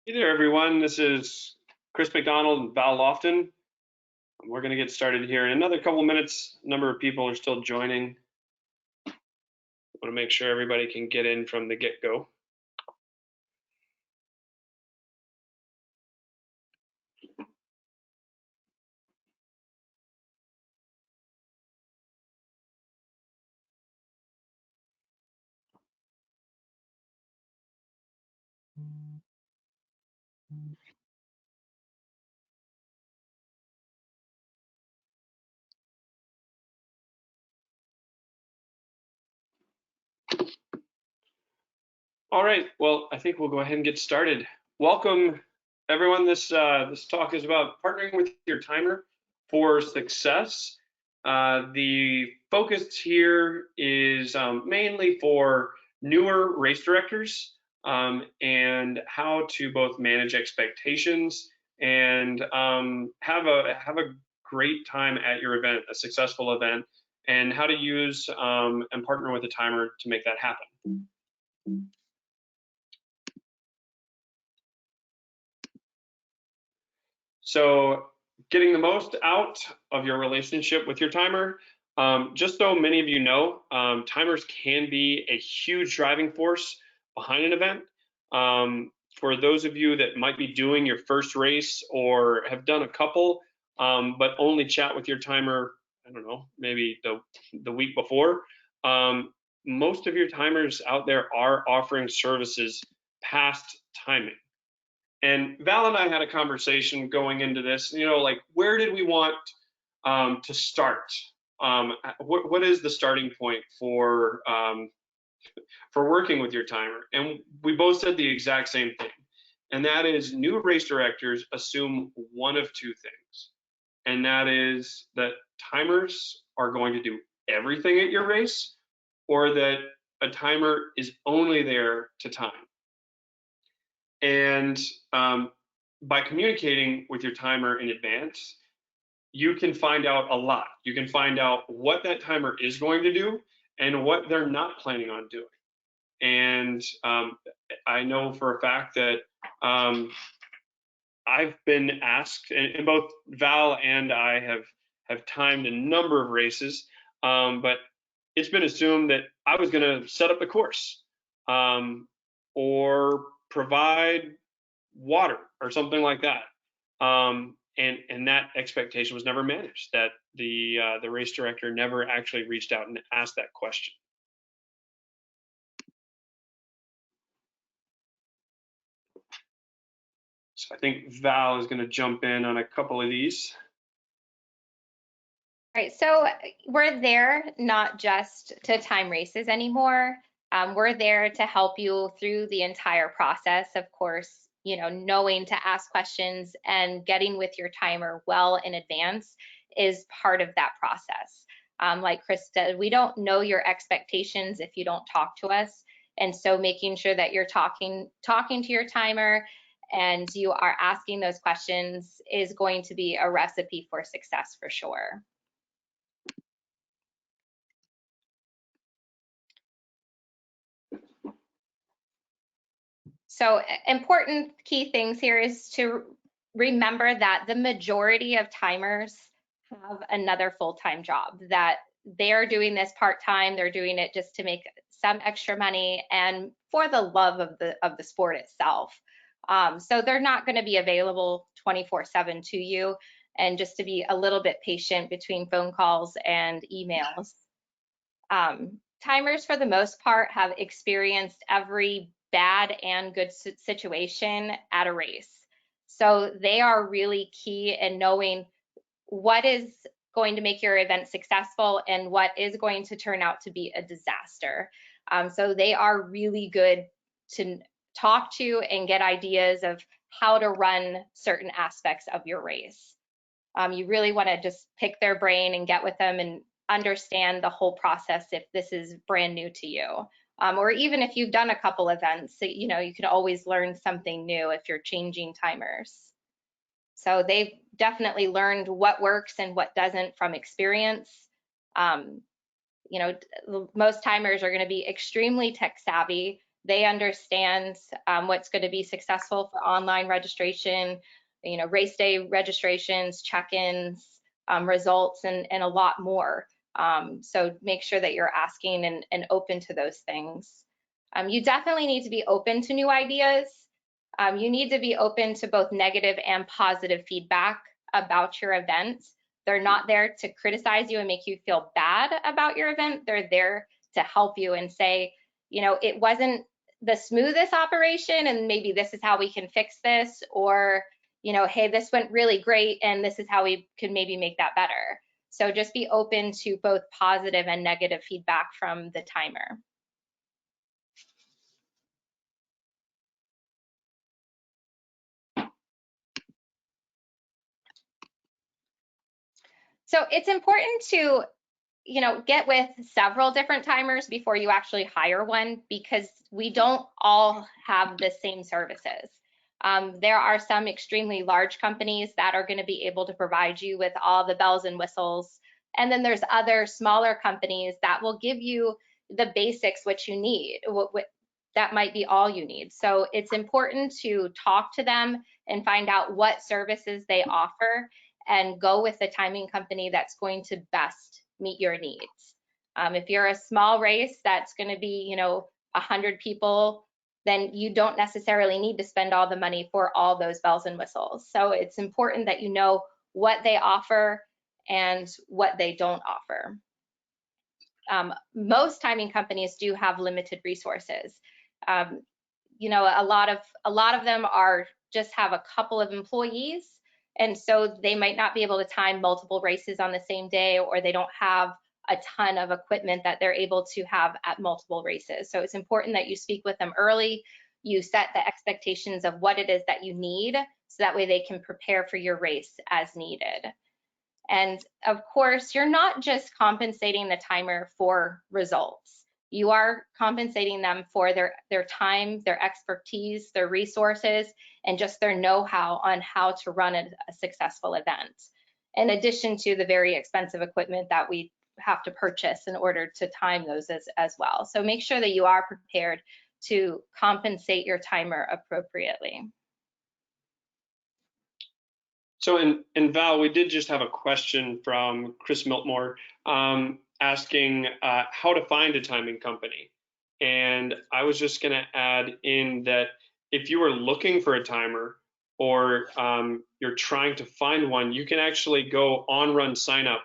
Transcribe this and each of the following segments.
Hey there, everyone. This is Chris McDonald and Val Lofton. We're going to get started here in another couple minutes. A number of people are still joining. I want to make sure everybody can get in from the get-go. All right, well, I think we'll go ahead and get started. Welcome, everyone. This talk is about partnering with your timer for success. The focus here is mainly for newer race directors and how to both manage expectations and have a great time at your event, a successful event, and how to use and partner with a timer to make that happen. So getting the most out of your relationship with your timer, just so many of you know, timers can be a huge driving force behind an event. For those of you that might be doing your first race or have done a couple, but only chat with your timer, I don't know, maybe the week before, most of your timers out there are offering services past timing. And Val and I had a conversation going into this, like where did we want to start? What is the starting point for working with your timer? And we both said the exact same thing. And that is new race directors assume one of two things. And that is that timers are going to do everything at your race, or that a timer is only there to time. And by communicating with your timer in advance, you can find out a lot. You can find out what that timer is going to do and what they're not planning on doing. And I know for a fact that I've been asked, and both Val and I have timed a number of races, but it's been assumed that I was going to set up the course or provide water or something like that, and that expectation was never managed. That the race director never actually reached out and asked that question. So I think Val is going to jump in on a couple of these. All right, so we're there not just to time races anymore. We're there to help you through the entire process. Of course, knowing to ask questions and getting with your timer well in advance is part of that process. Like Chris said, we don't know your expectations if you don't talk to us. And so making sure that you're talking to your timer and you are asking those questions is going to be a recipe for success for sure. So important key things here is to remember that the majority of timers have another full-time job, that they're doing this part-time, they're doing it just to make some extra money and for the love of the sport itself. So they're not going to be available 24/7 to you, and just to be a little bit patient between phone calls and emails. Timers, for the most part, have experienced every bad and good situation at a race. So they are really key in knowing what is going to make your event successful and what is going to turn out to be a disaster. So they are really good to talk to and get ideas of how to run certain aspects of your race. You really want to just pick their brain and get with them and understand the whole process if this is brand new to you. Or even if you've done a couple events, you can always learn something new if you're changing timers. So they've definitely learned what works and what doesn't from experience. Most timers are going to be extremely tech savvy. They understand what's going to be successful for online registration, race day registrations, check-ins, results, and a lot more. So make sure that you're asking and open to those things. You definitely need to be open to new ideas. You need to be open to both negative and positive feedback about your event. They're not there to criticize you and make you feel bad about your event. They're there to help you and say, it wasn't the smoothest operation, and maybe this is how we can fix this, or, hey, this went really great, and this is how we could maybe make that better. So just be open to both positive and negative feedback from the timer. So it's important to, get with several different timers before you actually hire one, because we don't all have the same services. There are some extremely large companies that are going to be able to provide you with all the bells and whistles. And then there's other smaller companies that will give you the basics, what you need. That might be all you need. So it's important to talk to them and find out what services they offer and go with the timing company that's going to best meet your needs. If you're a small race that's going to be, 100 people, then you don't necessarily need to spend all the money for all those bells and whistles. So it's important that you know what they offer and what they don't offer. Most timing companies do have limited resources. A lot of them are just have a couple of employees, and so they might not be able to time multiple races on the same day, or they don't have a ton of equipment that they're able to have at multiple races. So it's important that you speak with them early, you set the expectations of what it is that you need, so that way they can prepare for your race as needed. And of course, you're not just compensating the timer for results. You are compensating them for their time, their expertise, their resources, and just their know-how on how to run a successful event, in addition to the very expensive equipment that we have to purchase in order to time those as well. So make sure that you are prepared to compensate your timer appropriately. So in Val, we did just have a question from Chris Miltmore asking how to find a timing company. And I was just going to add in that if you are looking for a timer, or you're trying to find one, you can actually go on RunSignup,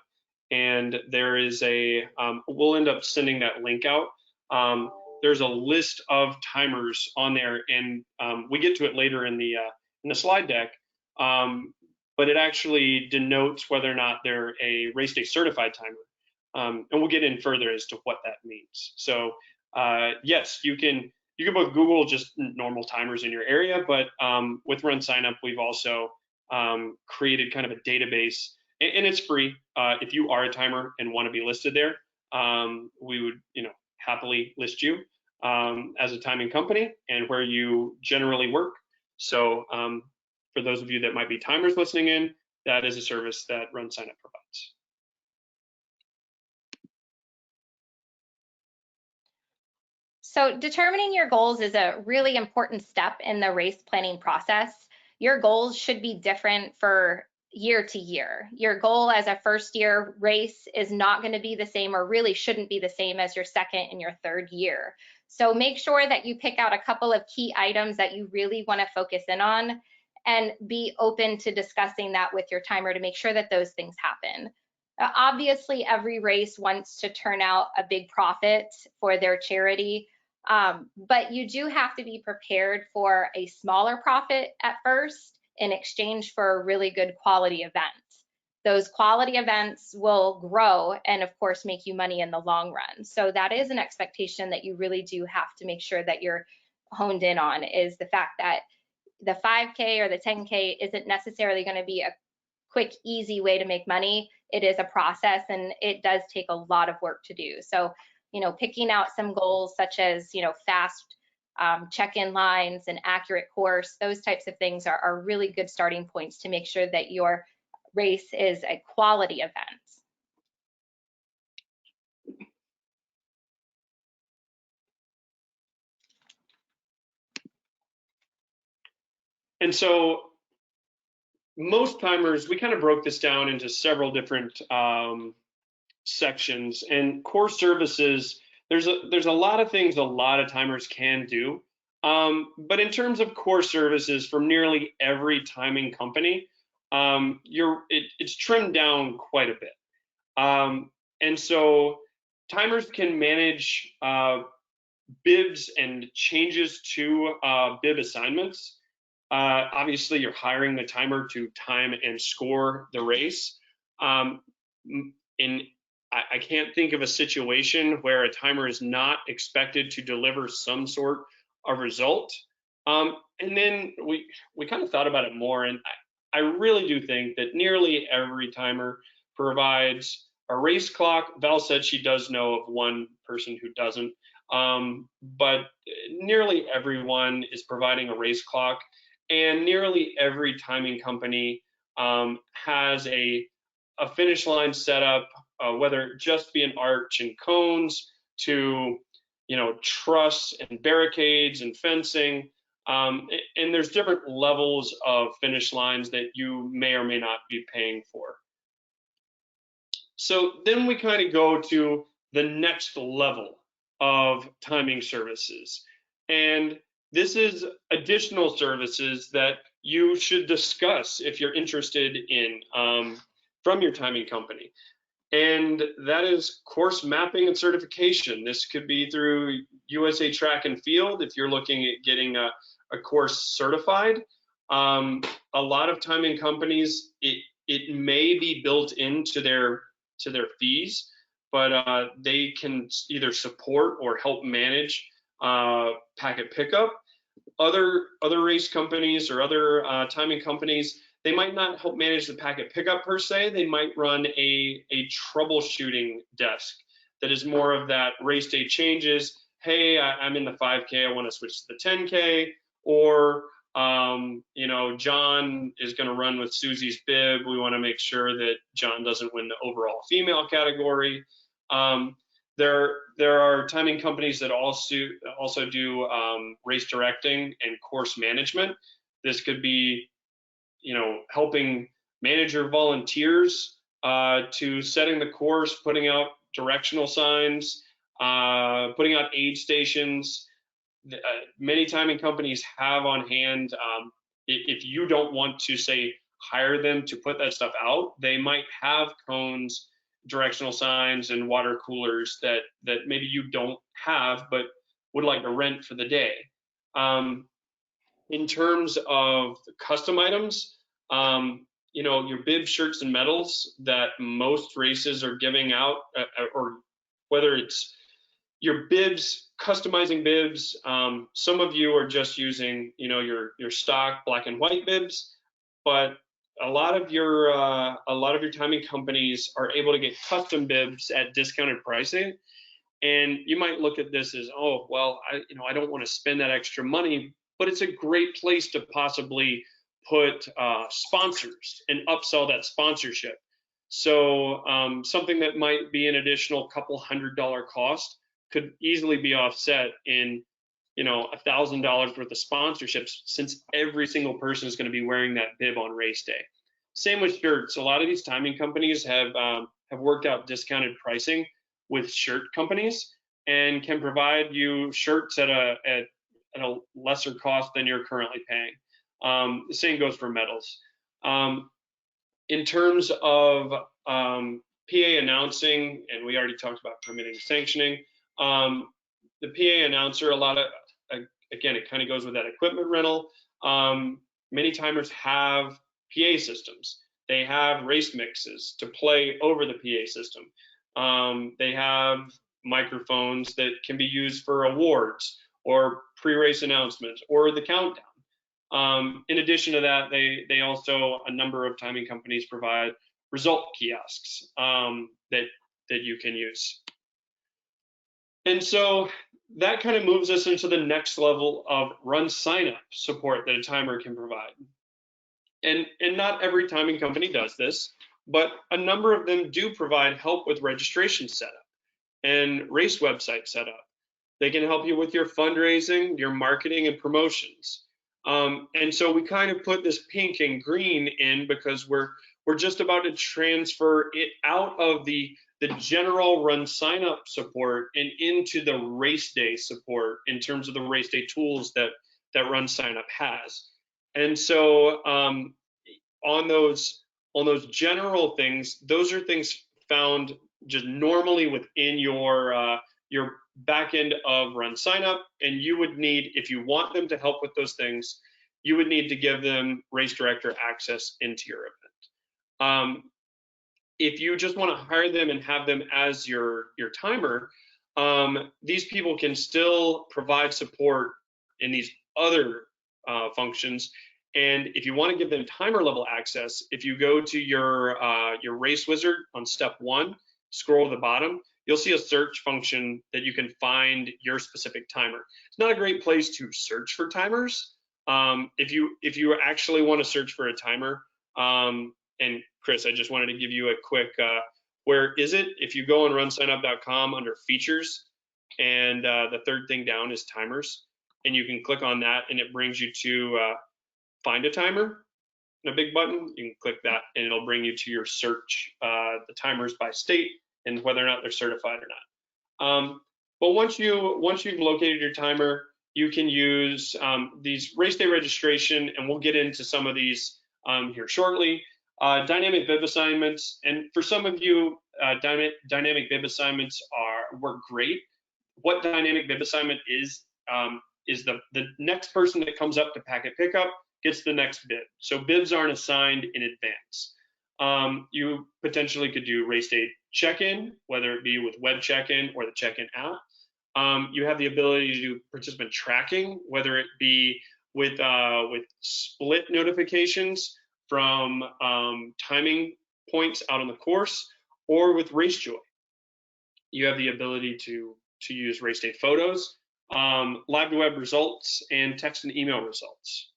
and there is a, we'll end up sending that link out. There's a list of timers on there, and we get to it later in the slide deck. But it actually denotes whether or not they're a race day certified timer. And we'll get in further as to what that means. So yes, you can both Google just normal timers in your area, but with RunSignup, we've also created kind of a database, and it's free. If you are a timer and want to be listed there, we would happily list you as a timing company and where you generally work. So for those of you that might be timers listening in, that is a service that RunSignup provides. So determining your goals is a really important step in the race planning process. Your goals should be different for year to year. Your goal as a first year race is not going to be the same, or really shouldn't be the same as your second and your third year. So make sure that you pick out a couple of key items that you really want to focus in on, and be open to discussing that with your timer to make sure that those things happen. Obviously, every race wants to turn out a big profit for their charity, but you do have to be prepared for a smaller profit at first in exchange for a really good quality event. Those quality events will grow and, of course, make you money in the long run. So that is an expectation that you really do have to make sure that you're honed in on, is the fact that the 5K or the 10K isn't necessarily going to be a quick, easy way to make money. It is a process, and it does take a lot of work to do. So, picking out some goals such as, fast check-in lines and accurate course, those types of things are really good starting points to make sure that your race is a quality event. And so most timers, we kind of broke this down into several different sections. And core services, there's a lot of things a lot of timers can do. But in terms of core services from nearly every timing company, it's trimmed down quite a bit. And so timers can manage bibs and changes to bib assignments. Obviously, you're hiring the timer to time and score the race. I can't think of a situation where a timer is not expected to deliver some sort of result. And then we kind of thought about it more, and I really do think that nearly every timer provides a race clock. Val said she does know of one person who doesn't, but nearly everyone is providing a race clock, and nearly every timing company has a finish line setup, whether it just be an arch and cones to, truss and barricades and fencing. And there's different levels of finish lines that you may or may not be paying for. So then we kind of go to the next level of timing services. And this is additional services that you should discuss if you're interested in from your timing company. And that is course mapping and certification. This could be through USA Track and Field if you're looking at getting a course certified. A lot of timing companies, it may be built into their fees, but they can either support or help manage packet pickup. Other race companies or other timing companies, they might not help manage the packet pickup per se. They might run a troubleshooting desk that is more of that race day changes. Hey, I'm in the 5K, I want to switch to the 10K, or John is going to run with Susie's bib. We want to make sure that John doesn't win the overall female category. There are timing companies that also do race directing and course management. This could be, helping manage your volunteers to setting the course, putting out directional signs, putting out aid stations. Many timing companies have on hand, if you don't want to say hire them to put that stuff out, they might have cones, directional signs, and water coolers that maybe you don't have but would like to rent for the day. In terms of custom items, your bib, shirts, and medals that most races are giving out, or whether it's your bibs, customizing bibs. Some of you are just using, your stock black and white bibs, but a lot of your timing companies are able to get custom bibs at discounted pricing. And you might look at this as, oh, well, I don't want to spend that extra money, but it's a great place to possibly put sponsors and upsell that sponsorship. So something that might be an additional couple $100 cost could easily be offset in, $1,000 worth of sponsorships, since every single person is going to be wearing that bib on race day. Same with shirts. A lot of these timing companies have worked out discounted pricing with shirt companies and can provide you shirts at a lesser cost than you're currently paying. The same goes for medals. In terms of PA announcing, and we already talked about permitting and sanctioning, the PA announcer, again, it kind of goes with that equipment rental. Many timers have PA systems. They have race mixes to play over the PA system. They have microphones that can be used for awards or pre-race announcements or the countdown. In addition to that, they also, a number of timing companies provide result kiosks that you can use. And so that kind of moves us into the next level of RunSignup support that a timer can provide. And not every timing company does this, but a number of them do provide help with registration setup and race website setup. They can help you with your fundraising, your marketing and promotions. And so we kind of put this pink and green in because we're just about to transfer it out of the general RunSignup support and into the race day support in terms of the race day tools that RunSignup has. And so on those general things, those are things found just normally within your back end of RunSignup, and you would need, if you want them to help with those things, you would need to give them race director access into your event. If you just want to hire them and have them as your timer, these people can still provide support in these other functions. And if you want to give them timer level access, if you go to your race wizard on step 1, scroll to the bottom, you'll see a search function that you can find your specific timer. It's not a great place to search for timers. If you actually want to search for a timer, and Chris, I just wanted to give you a quick, where is it? If you go on runsignup.com under features, and the third thing down is timers, and you can click on that and it brings you to find a timer, and a big button. You can click that and it'll bring you to your search, the timers by state and whether or not they're certified or not. But once you've located your timer, you can use these race day registration, and we'll get into some of these here shortly. Dynamic bib assignments, and for some of you, dynamic bib assignments work great. What dynamic bib assignment is the next person that comes up to packet pickup gets the next bib. So bibs aren't assigned in advance. You potentially could do race day check-in, whether it be with web check-in or the check-in app. You have the ability to do participant tracking, whether it be with split notifications from timing points out on the course, or with Racejoy. You have the ability to use race day photos, live to web results, and text and email results.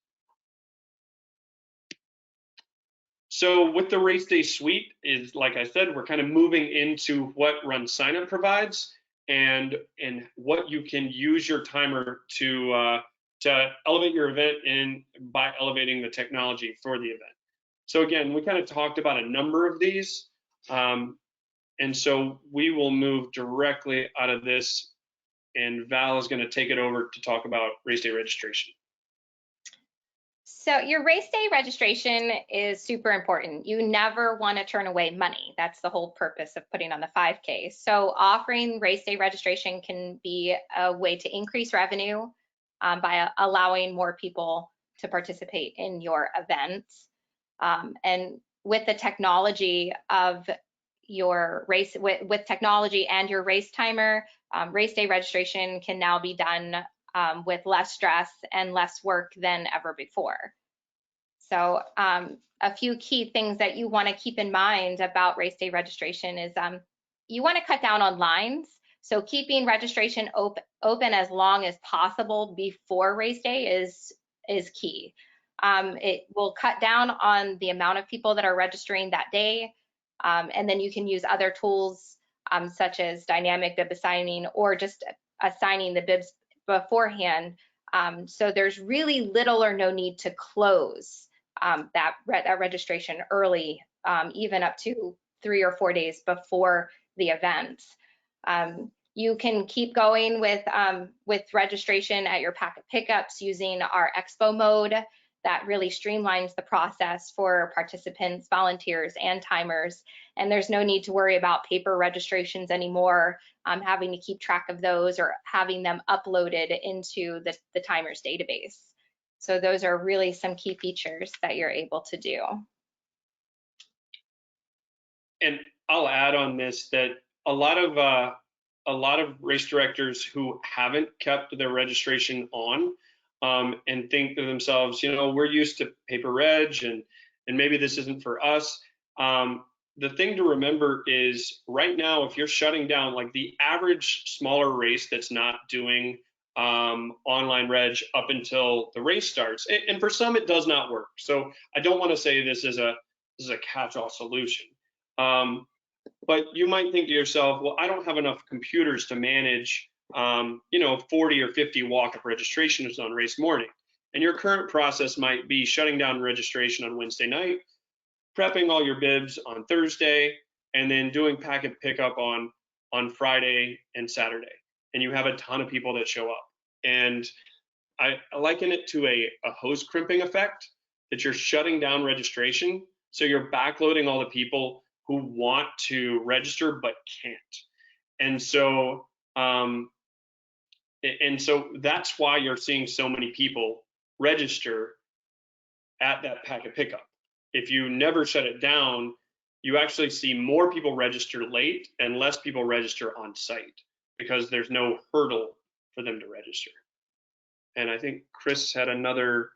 So with the race day suite, is like I said, we're kind of moving into what RunSignup provides, and what you can use your timer to elevate your event, and by elevating the technology for the event. So again, we kind of talked about a number of these, and so we will move directly out of this, and Val is going to take it over to talk about race day registration. So your race day registration is super important. You never want to turn away money. That's the whole purpose of putting on the 5K. So offering race day registration can be a way to increase revenue by allowing more people to participate in your events. And with the technology of your race, with technology and your race timer, race day registration can now be done with less stress and less work than ever before. So a few key things that you want to keep in mind about race day registration is you want to cut down on lines. So keeping registration open as long as possible before race day is key. It will cut down on the amount of people that are registering that day. And then you can use other tools such as dynamic bib assigning, or just assigning the bibs beforehand. So there's really little or no need to close that registration early, even up to 3 or 4 days before the event. You can keep going with registration at your packet pickups using our expo mode. That really streamlines the process for participants, volunteers, and timers. And there's no need to worry about paper registrations anymore, having to keep track of those or having them uploaded into the timers database. So those are really some key features that you're able to do. And I'll add on this that a lot of race directors who haven't kept their registration on, and think to themselves, you know, we're used to paper reg, and maybe this isn't for us. The thing to remember is right now, if you're shutting down, like the average smaller race that's not doing online reg up until the race starts, and for some it does not work. So I don't want to say this is a catch-all solution. But you might think to yourself, well, I don't have enough computers to manage 40 or 50 walk-up registrations on race morning. And your current process might be shutting down registration on Wednesday night, prepping all your bibs on Thursday, and then doing packet pickup on Friday and Saturday. And you have a ton of people that show up. And I liken it to a hose crimping effect, that you're shutting down registration. So you're backloading all the people who want to register but can't. And so that's why you're seeing so many people register at that packet pickup. If you never shut it down, you actually see more people register late and less people register on site because there's no hurdle for them to register. And I think Chris had another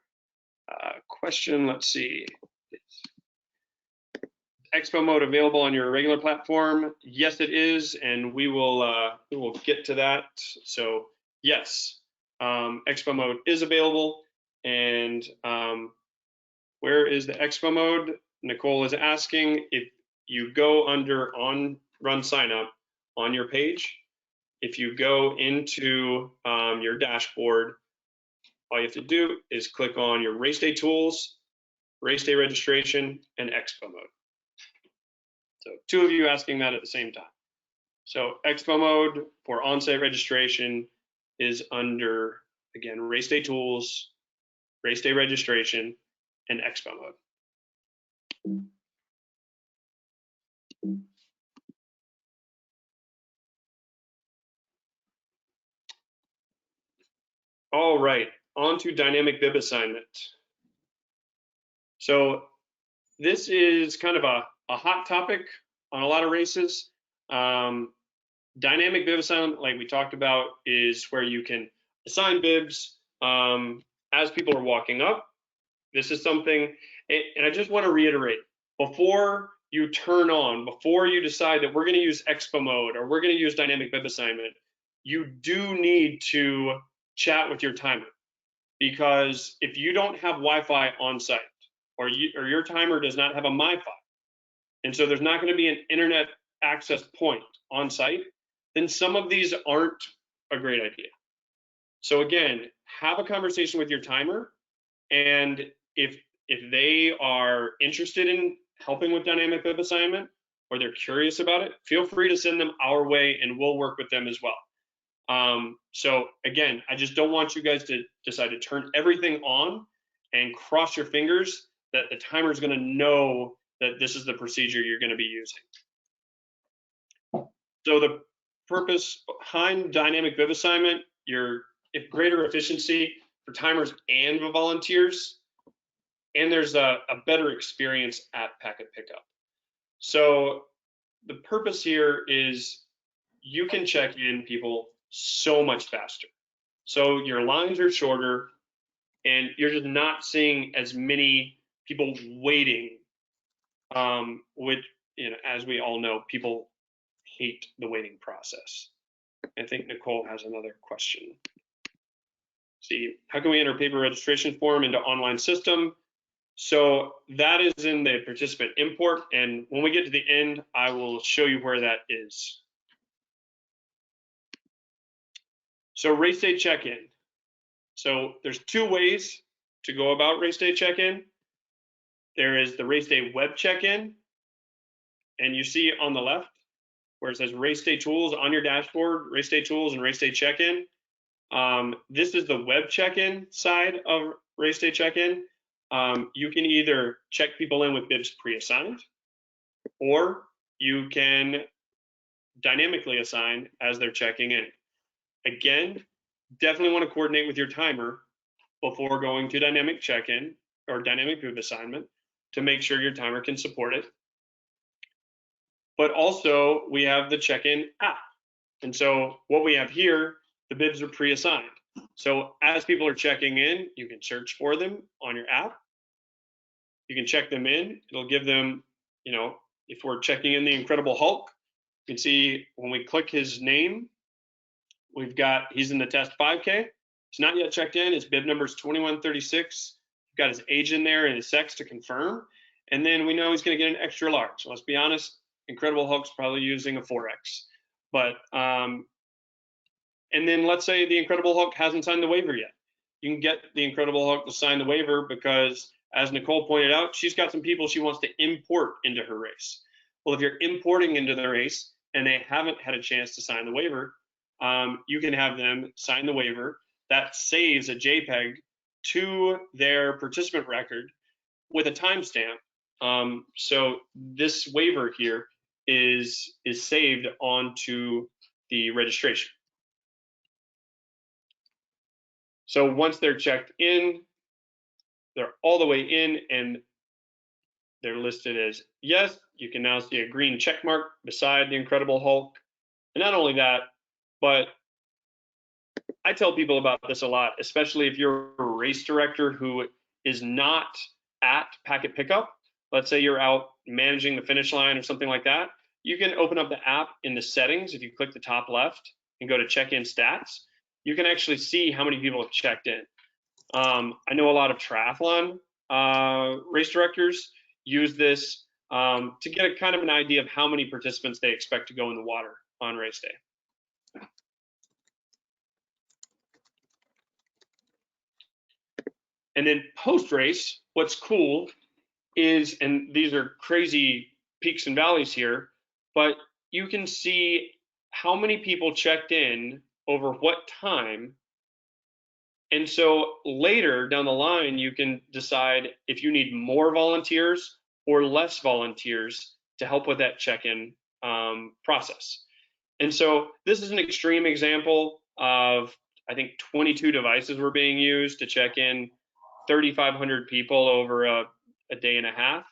question. Let's see. Expo mode available on your regular platform? Yes, it is, and we will get to that. So yes, Expo mode is available. And where is the Expo mode? Nicole is asking. If you go under on RunSignup on your page, if you go into your dashboard, all you have to do is click on your race day tools, race day registration, and Expo mode. So two of you asking that at the same time. So Expo mode for on-site registration is under, again, race day tools, race day registration, and Expo mode. All right, on to dynamic bib assignment. So this is kind of a hot topic on a lot of races. Dynamic bib assignment, like we talked about, is where you can assign bibs as people are walking up. This is something, and I just want to reiterate, before you turn on, before you decide that we're going to use Expo mode or we're going to use dynamic bib assignment, you do need to chat with your timer, because if you don't have Wi-Fi on site, or your timer does not have a MiFi, and so there's not going to be an internet access point on site, then some of these aren't a great idea. So again, have a conversation with your timer, and if they are interested in helping with dynamic bib assignment, or they're curious about it, feel free to send them our way and we'll work with them as well. So again, I just don't want you guys to decide to turn everything on and cross your fingers that the timer is going to know that this is the procedure you're going to be using. So the purpose behind dynamic bib assignment, if greater efficiency for timers and the volunteers, and there's a better experience at packet pickup. So the purpose here is you can check in people so much faster. So your lines are shorter, and you're just not seeing as many people waiting, which, as we all know, people hate the waiting process. I think Nicole has another question. See, how can we enter paper registration form into online system? So that is in the participant import, and when we get to the end, I will show you where that is. So race day check-in. So there's two ways to go about race day check-in. There is the race day web check-in, and you see on the left where it says race day tools on your dashboard, race day tools and race day check-in. This is the web check-in side of race day check-in. You can either check people in with bibs pre-assigned, or you can dynamically assign as they're checking in. Again, definitely want to coordinate with your timer before going to dynamic check-in or dynamic bib assignment to make sure your timer can support it. But also we have the check-in app. And so what we have here, the bibs are pre-assigned. So as people are checking in, you can search for them on your app. You can check them in. It'll give them, if we're checking in the Incredible Hulk, you can see when we click his name, he's in the test 5K. He's not yet checked in. His bib number is 2136. We've got his age in there and his sex to confirm. And then we know he's going to get an extra large. So let's be honest, Incredible Hulk's probably using a 4X. But and then let's say the Incredible Hulk hasn't signed the waiver yet. you can get the Incredible Hulk to sign the waiver because, as Nicole pointed out, she's got some people she wants to import into her race. Well, if you're importing into the race and they haven't had a chance to sign the waiver, you can have them sign the waiver. That saves a JPEG to their participant record with a timestamp. So this waiver here is saved onto the registration. So once they're checked in, they're all the way in and they're listed as yes. You can now see a green check mark beside the Incredible Hulk. And not only that, but I tell people about this a lot, especially if you're a race director who is not at packet pickup. Let's say you're out managing the finish line or something like that. You can open up the app in the settings. If you click the top left and go to check-in stats, you can actually see how many people have checked in. I know a lot of triathlon race directors use this to get a kind of an idea of how many participants they expect to go in the water on race day. And then post-race, what's cool is, and these are crazy peaks and valleys here, but you can see how many people checked in over what time. And so later down the line, you can decide if you need more volunteers or less volunteers to help with that check-in process. And so this is an extreme example of, I think 22 devices were being used to check in 3,500 people over a day and a half.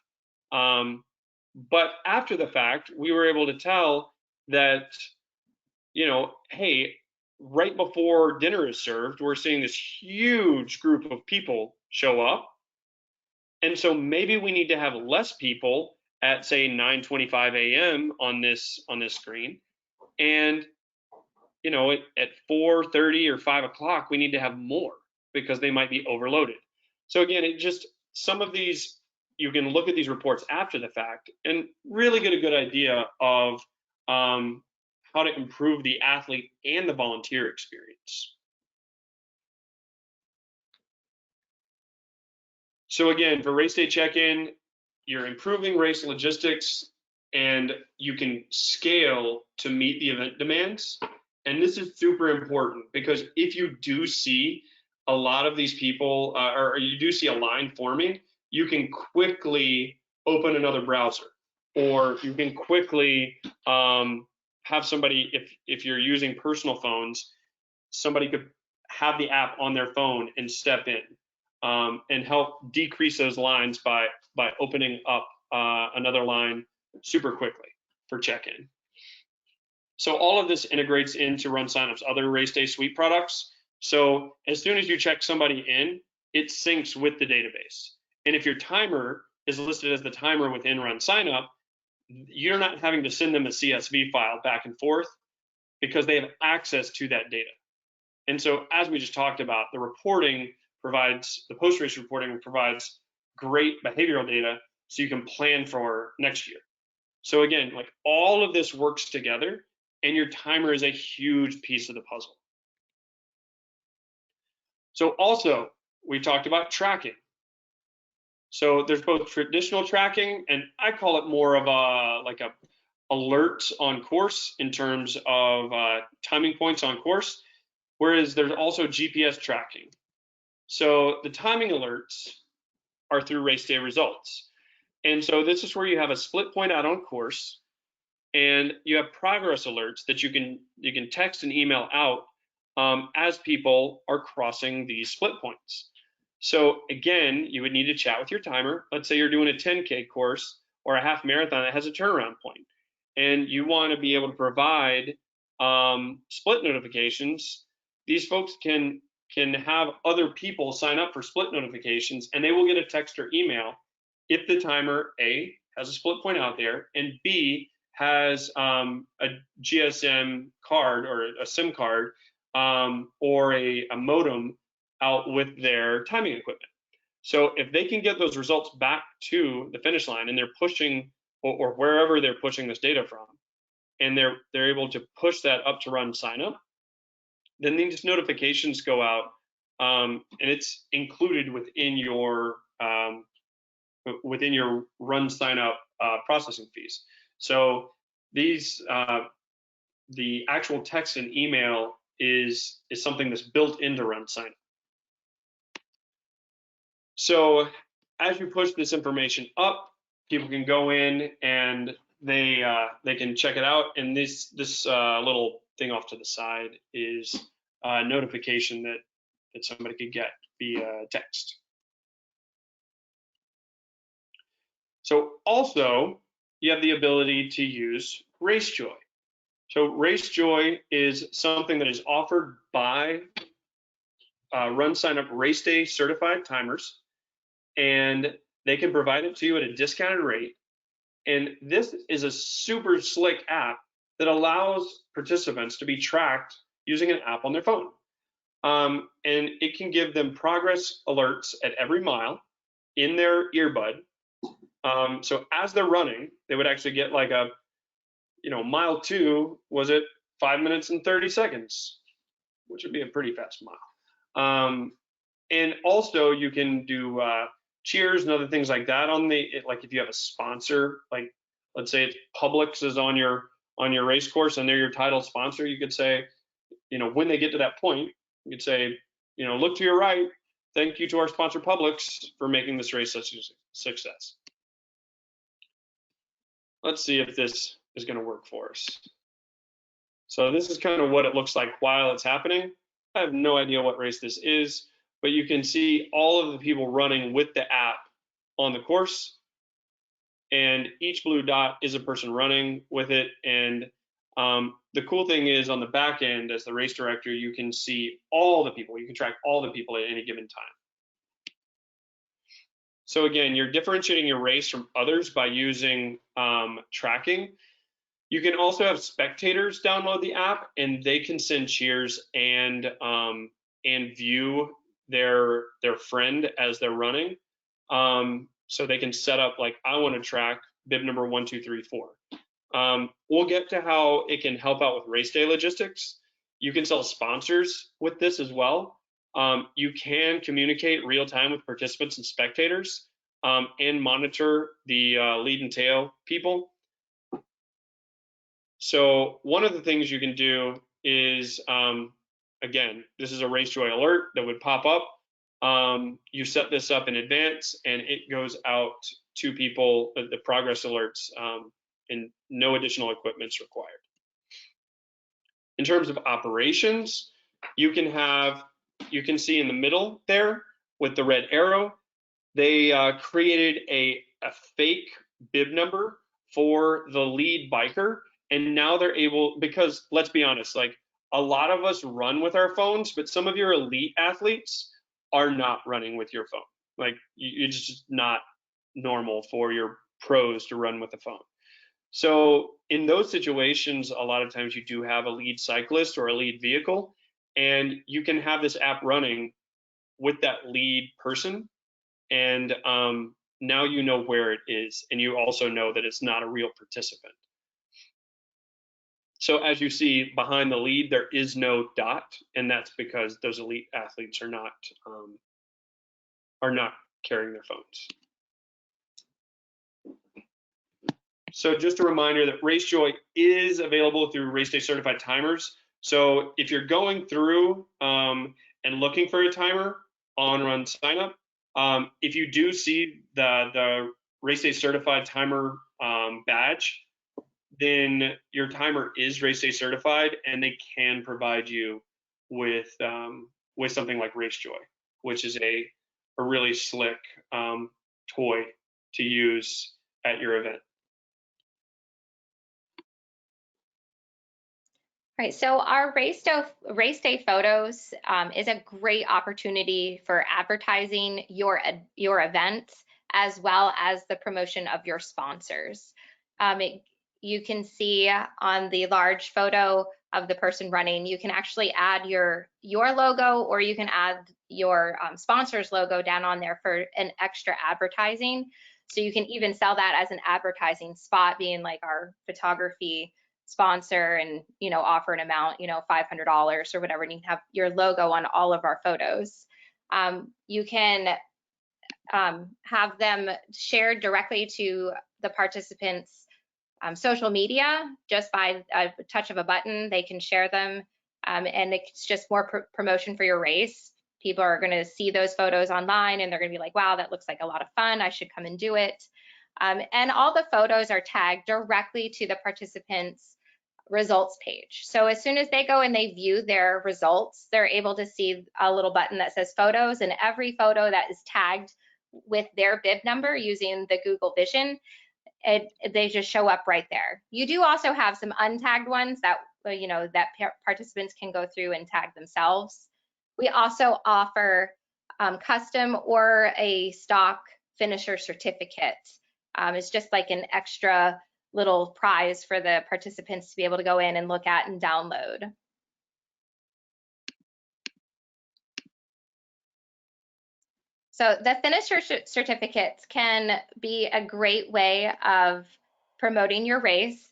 But after the fact, we were able to tell that, hey, right before dinner is served, we're seeing this huge group of people show up. And so maybe we need to have less people at, say, 9:25 a.m. on this screen. And, at 4:30 or 5 o'clock, we need to have more because they might be overloaded. So again, some of these, you can look at these reports after the fact and really get a good idea of how to improve the athlete and the volunteer experience. So again, for race day check-in, you're improving race logistics and you can scale to meet the event demands. And this is super important because if you do see a lot of these people, or you do see a line forming, you can quickly open another browser, or you can quickly have somebody, if you're using personal phones, somebody could have the app on their phone and step in and help decrease those lines by opening up another line super quickly for check-in. So all of this integrates into RunSignup's other race day suite products. So as soon as you check somebody in, it syncs with the database. And if your timer is listed as the timer within RunSignup, you're not having to send them a CSV file back and forth because they have access to that data. And so as we just talked about, the post-race reporting provides great behavioral data so you can plan for next year. So again, like all of this works together and your timer is a huge piece of the puzzle. So also, we talked about tracking. So there's both traditional tracking, and I call it more of a alerts on course in terms of timing points on course, whereas there's also GPS tracking. So the timing alerts are through race day results. And so this is where you have a split point out on course, and you have progress alerts that you can text and email out as people are crossing these split points. So again, you would need to chat with your timer. Let's say you're doing a 10K course or a half marathon that has a turnaround point, and you want to be able to provide split notifications. These folks can have other people sign up for split notifications, and they will get a text or email if the timer A has a split point out there and B has a GSM card or a SIM card or a modem out with their timing equipment. So if they can get those results back to the finish line and they're pushing or wherever they're pushing this data from, and they're able to push that up to RunSignup, then these notifications go out and it's included within your RunSignup processing fees. So these the actual text and email is something that's built into RunSignup. So as you push this information up, people can go in and they can check it out. And this little thing off to the side is a notification that somebody could get via text. So also you have the ability to use Racejoy. So Racejoy is something that is offered by RunSignup Race Day certified timers, and they can provide it to you at a discounted rate. And this is a super slick app that allows participants to be tracked using an app on their phone. And it can give them progress alerts at every mile in their earbud. So as they're running, they would actually get like a, mile 2 was at 5 minutes and 30 seconds, which would be a pretty fast mile. And also you can do cheers and other things like that on like if you have a sponsor, like let's say it's Publix is on your race course and they're your title sponsor, you could say, when they get to that point, you could say, look to your right, thank you to our sponsor Publix for making this race such a success. Let's see if this is going to work for us. So this is kind of what it looks like while it's happening. I have no idea what race this is, but you can see all of the people running with the app on the course, and each blue dot is a person running with it. And the cool thing is on the back end, as the race director, you can see all the people. You can track all the people at any given time. So again, you're differentiating your race from others by using tracking. You can also have spectators download the app, and they can send cheers and view their friend as they're running. So they can set up like, I want to track bib number 1, 2, 3, 4. We'll get to how it can help out with race day logistics. You can sell sponsors with this as well. You can communicate real time with participants and spectators and monitor the lead and tail people. So one of the things you can do is, again, this is a Racejoy alert that would pop up. You set this up in advance and it goes out to people, the progress alerts, and no additional equipment's required. In terms of operations, you can see in the middle there with the red arrow, they created a fake bib number for the lead biker. And now they're able, because let's be honest, like a lot of us run with our phones, but some of your elite athletes are not running with your phone. Like it's just not normal for your pros to run with a phone. So in those situations, a lot of times you do have a lead cyclist or a lead vehicle, and you can have this app running with that lead person. And now you know where it is, and you also know that it's not a real participant. So as you see behind the lead, there is no dot, and that's because those elite athletes are not carrying their phones. So just a reminder that Racejoy is available through Race Day certified timers. So if you're going through and looking for a timer on RunSignup, if you do see the Race Day certified timer badge, then your timer is Race Day certified, and they can provide you with something like Racejoy, which is a really slick toy to use at your event. Right, so our Race Day Photos is a great opportunity for advertising your event as well as the promotion of your sponsors. You can see on the large photo of the person running, you can actually add your logo, or you can add your sponsor's logo down on there for an extra advertising. So you can even sell that as an advertising spot, being like our photography sponsor and, you know, offer an amount, you know, $500 or whatever, and you can have your logo on all of our photos. You can have them shared directly to the participants' social media just by a touch of a button. They can share them, and it's just more promotion for your race. People are going to see those photos online and they're going to be like, wow, that looks like a lot of fun. I should come and do it. And all the photos are tagged directly to the participants' results page. So as soon as they go and they view their results, they're able to see a little button that says photos, and every photo that is tagged with their bib number using the Google Vision, they just show up right there. You do also have some untagged ones that, you know, that participants can go through and tag themselves. We also offer custom or a stock finisher certificate. It's just like an extra little prize for the participants to be able to go in and look at and download. So the finisher certificates can be a great way of promoting your race.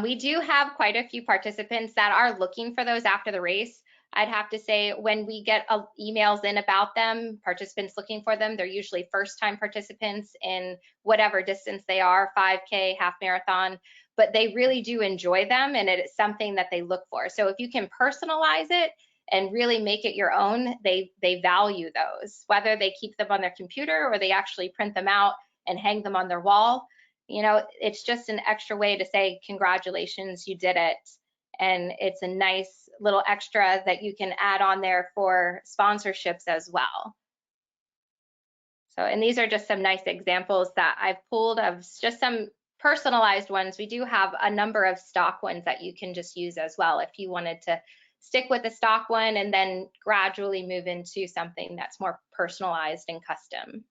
We do have quite a few participants that are looking for those after the race. I'd have to say when we get emails in about them, participants looking for them, they're usually first-time participants in whatever distance they are, 5K, half marathon, but they really do enjoy them and it is something that they look for. So if you can personalize it and really make it your own, they value those, whether they keep them on their computer or they actually print them out and hang them on their wall. You know, it's just an extra way to say, congratulations, you did it. And it's a nice little extra that you can add on there for sponsorships as well. So, and these are just some nice examples that I've pulled of just some personalized ones. We do have a number of stock ones that you can just use as well if you wanted to stick with the stock one and then gradually move into something that's more personalized and custom.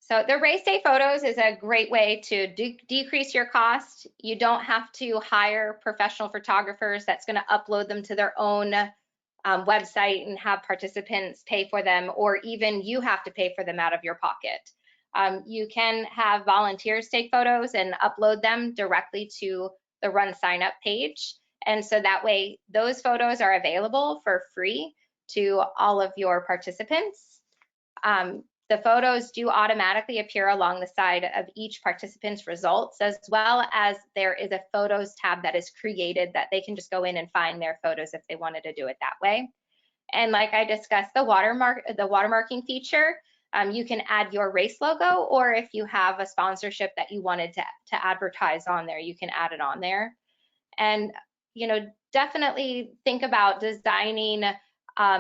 So the race day photos is a great way to decrease your cost. You don't have to hire professional photographers that's going to upload them to their own website and have participants pay for them, or even you have to pay for them out of your pocket. You can have volunteers take photos and upload them directly to the RunSignup page. And so that way those photos are available for free to all of your participants. The photos do automatically appear along the side of each participant's results, as well as there is a photos tab that is created that they can just go in and find their photos if they wanted to do it that way. And like I discussed, the watermarking feature, you can add your race logo, or if you have a sponsorship that you wanted to advertise on there, you can add it on there. And, you know, definitely think about designing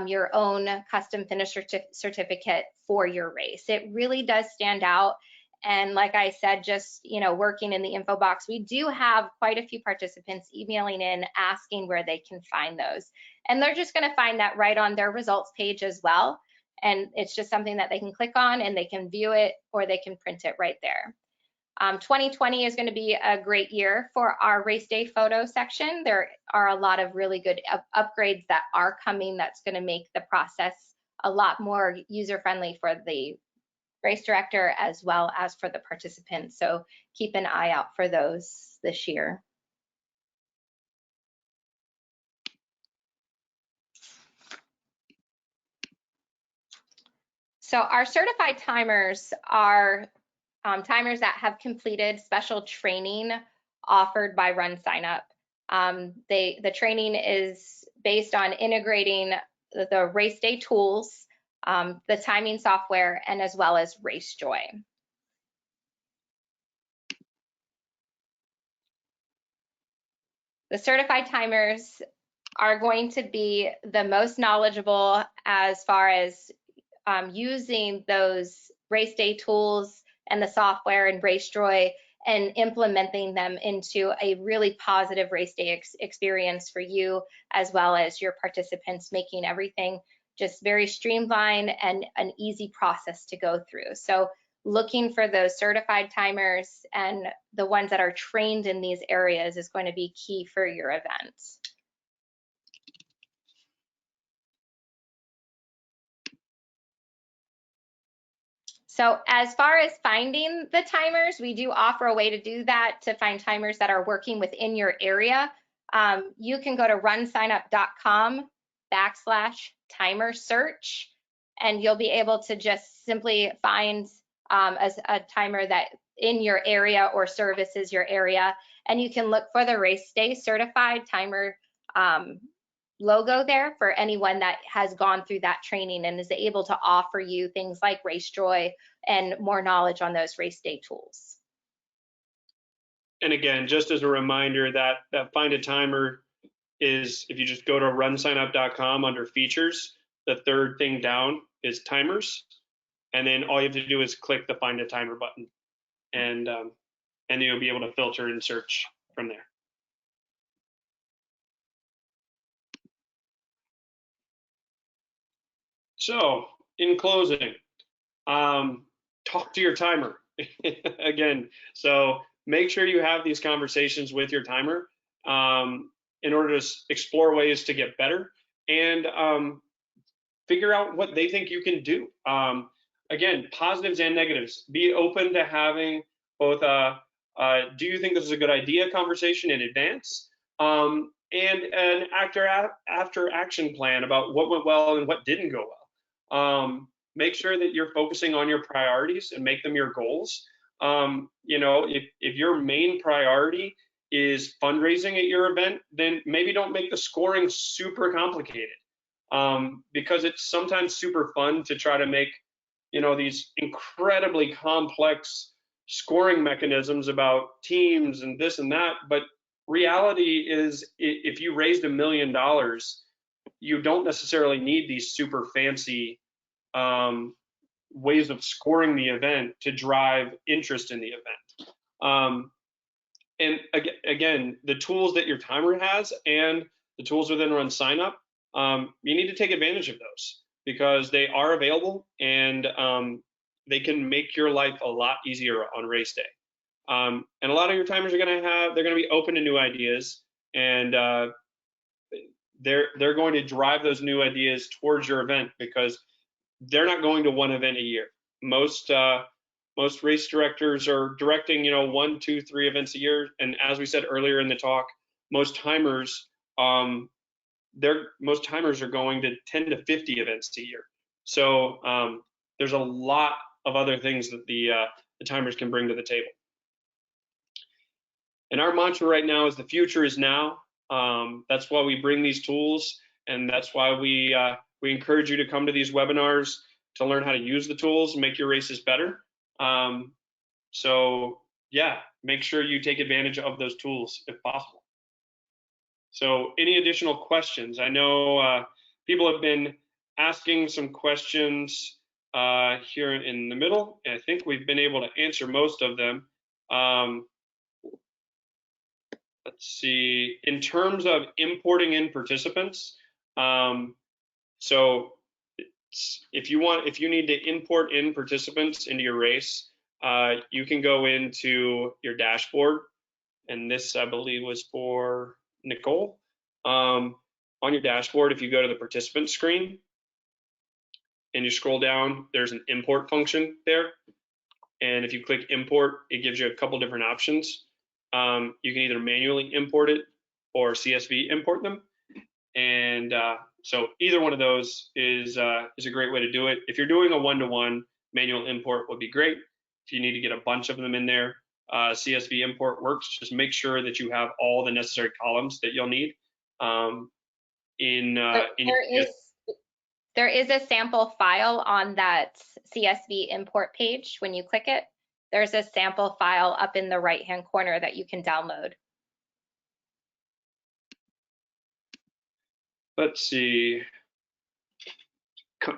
your own custom finisher certificate for your race. It really does stand out. And like I said, just, you know, working in the info box, we do have quite a few participants emailing in asking where they can find those. And they're just going to find that right on their results page as well. And it's just something that they can click on and they can view it, or they can print it right there. 2020 is going to be a great year for our race day photo section. There are a lot of really good upgrades that are coming that's going to make the process a lot more user-friendly for the race director as well as for the participants. So keep an eye out for those this year. So our certified timers are timers that have completed special training offered by RunSignup. The training is based on integrating the race day tools, the timing software, and as well as Racejoy. The certified timers are going to be the most knowledgeable as far as using those race day tools and the software and Racejoy and implementing them into a really positive race day experience for you as well as your participants, making everything just very streamlined and an easy process to go through. So looking for those certified timers and the ones that are trained in these areas is going to be key for your events. So as far as finding the timers, we do offer a way to do that, to find timers that are working within your area. You can go to runsignup.com/timer search, and you'll be able to just simply find a timer that in your area or services your area. And you can look for the race day certified timer logo there for anyone that has gone through that training and is able to offer you things like Racejoy and more knowledge on those race day tools. And again, just as a reminder, that find a timer is, if you just go to runsignup.com under features, the third thing down is timers, and then all you have to do is click the find a timer button, and you'll be able to filter and search from there. So in closing, talk to your timer again. So make sure you have these conversations with your timer in order to explore ways to get better and figure out what they think you can do. Again, positives and negatives. Be open to having both do you think this is a good idea conversation in advance, and an after action plan about what went well and what didn't go well. Make sure that you're focusing on your priorities and make them your goals. You know, if your main priority is fundraising at your event, then maybe don't make the scoring super complicated, because it's sometimes super fun to try to make, you know, these incredibly complex scoring mechanisms about teams and this and that. But reality is, if you raised $1 million, you don't necessarily need these super fancy ways of scoring the event to drive interest in the event. And again, the tools that your timer has and the tools within RunSignup, you need to take advantage of those because they are available, and they can make your life a lot easier on race day. And a lot of your timers are they're going to be open to new ideas, and they're going to drive those new ideas towards your event because they're not going to one event a year. Most race directors are directing, you know, 1, 2, 3 events a year. And as we said earlier in the talk, most timers are going to 10 to 50 events a year. So there's a lot of other things that the timers can bring to the table. And our mantra right now is the future is now. That's why we bring these tools, and that's why we encourage you to come to these webinars to learn how to use the tools and make your races better. So yeah, make sure you take advantage of those tools if possible. So any additional questions? I know people have been asking some questions here in the middle, and I think we've been able to answer most of them. Let's see, in terms of importing in participants, so if you need to import in participants into your race, you can go into your dashboard, and this I believe was for Nicole. On your dashboard, if you go to the participant screen and you scroll down, there's an import function there, and if you click import, it gives you a couple different options. You can either manually import it or CSV import them. And so either one of those is a great way to do it. If you're doing a one-to-one, manual import would be great. If you need to get a bunch of them in there, CSV import works. Just make sure that you have all the necessary columns that you'll need. There is a sample file on that CSV import page. When you click it, there's a sample file up in the right-hand corner that you can download. Let's see.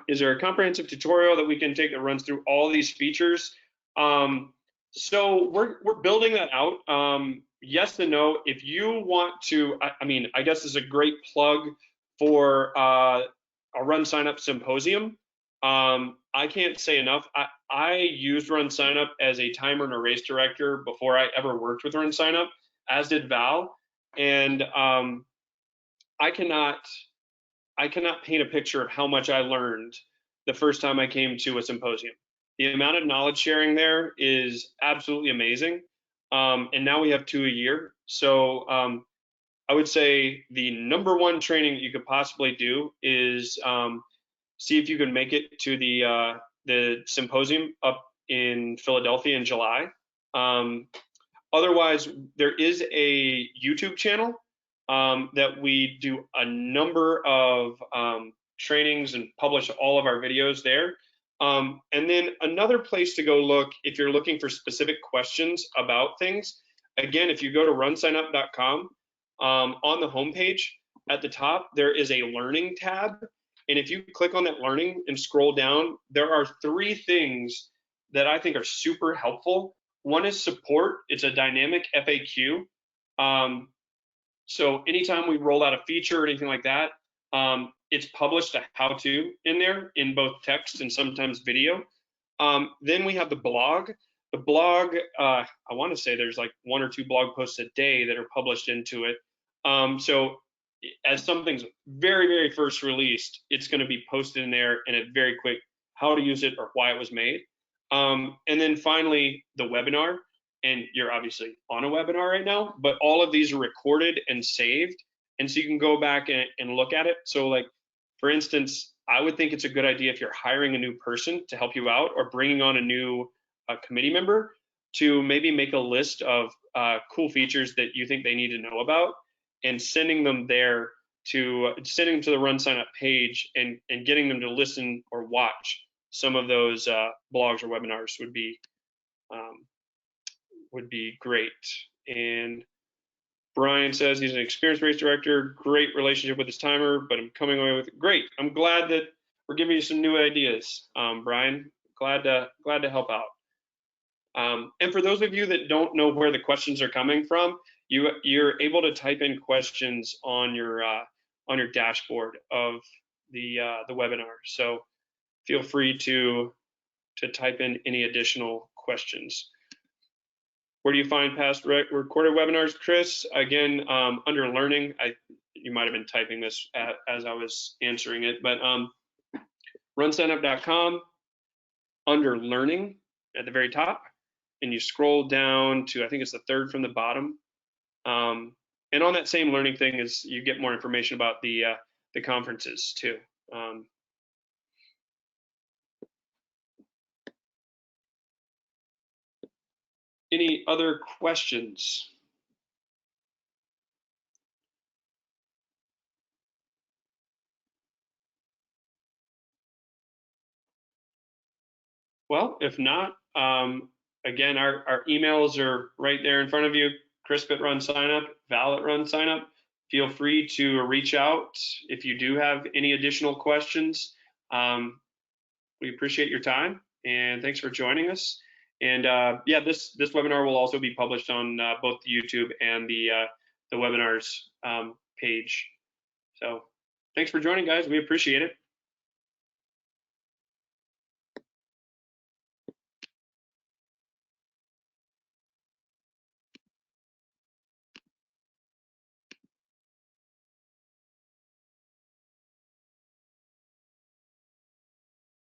Is there a comprehensive tutorial that we can take that runs through all these features? So we're building that out. Yes and no. If you want to, I mean, I guess this is a great plug for a RunSignup symposium. I can't say enough. I used RunSignup as a timer and a race director before I ever worked with RunSignup, as did Val. And I cannot paint a picture of how much I learned the first time I came to a symposium. The amount of knowledge sharing there is absolutely amazing. And now we have 2 a year. So I would say the #1 training that you could possibly do is see if you can make it to the symposium up in Philadelphia in July. Otherwise, there is a YouTube channel that we do a number of trainings and publish all of our videos there. And then another place to go look if you're looking for specific questions about things. Again, if you go to runsignup.com, on the homepage at the top, there is a learning tab. And if you click on that learning and scroll down, there are 3 things that I think are super helpful. One is support. It's a dynamic FAQ. So anytime we roll out a feature or anything like that, it's published a how-to in there in both text and sometimes video. Then we have the blog. The blog, I want to say there's like 1 or 2 blog posts a day that are published into it. So as something's very, very first released, it's going to be posted in there in a very quick how to use it or why it was made. And then finally, the webinar. And you're obviously on a webinar right now, but all of these are recorded and saved. And so you can go back and look at it. So like, for instance, I would think it's a good idea if you're hiring a new person to help you out or bringing on a new committee member to maybe make a list of cool features that you think they need to know about and sending them there to the RunSignup page and getting them to listen or watch some of those blogs or webinars would be great. And Brian says he's an experienced race director, great relationship with his timer, but I'm coming away with great. I'm glad that we're giving you some new ideas, Brian. Glad to help out. And for those of you that don't know where the questions are coming from, you're able to type in questions on your dashboard of the webinar. So feel free to type in any additional questions. Where do you find past recorded webinars, Chris? Again, under learning, you might have been typing this as I was answering it, but runsignup.com, under learning at the very top, and you scroll down to, I think it's the 3rd from the bottom. And on that same learning thing is you get more information about the conferences too. Any other questions? Well, if not, again, our emails are right there in front of you. Crisp at RunSignup, Val at RunSignup. Feel free to reach out if you do have any additional questions. We appreciate your time and thanks for joining us. And yeah, this webinar will also be published on both the YouTube and the webinars page. So thanks for joining, guys. We appreciate it.